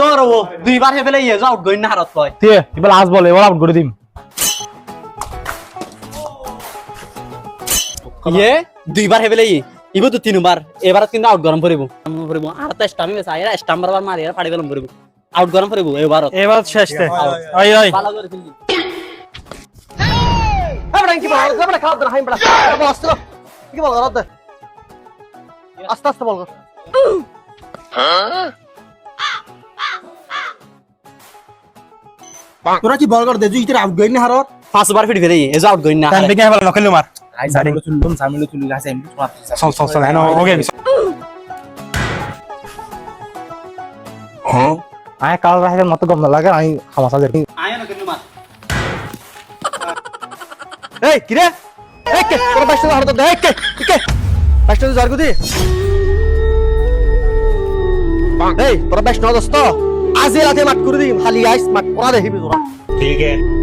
তোর ও দুইবার হেবেলে ইয়ে যাও আউট গইন না হারত কয় তে এবার আজ বলে এবার আউট করে দিম ইয়ে দুইবার হেবেলে ইবো তো তিনবার এবার কিন্তু আউট গরম পড়িব আর তো স্টামি বেসা এরা স্টাম্বার বার মারি আর ফাড়ি গরম পড়িব আউট গরম পড়িব এবার এবার শেষ তে আই আই ভালো করে খেলবি আমরা কি বল আমরা খাওয়া দাওয়া হাইম বড় বল আসলো কি বল রদ আস্তে আস্তে বল তোরা কি বল কর দে তুই আউট গইন না হারত পাঁচবার ফিট ফেলে এজ আউট গইন না টাইম দেখে এবার নকলে মার আই সামিলো চুলুম গাছে এমনি চল চল চল এনো ওকে আয় কাল রাতে মত গম না লাগে আমি খামাসা দেখি আয় না কেন মার এই কি রে এই কে তোরা বাইশ হারত দে এই কে বাইশ জারগু দি এই তোরা বাইশ দোস্ত আজি রাতে মাত করে দিম খালি আইস মাত করা দেখিবি তোরা ঠিক আছে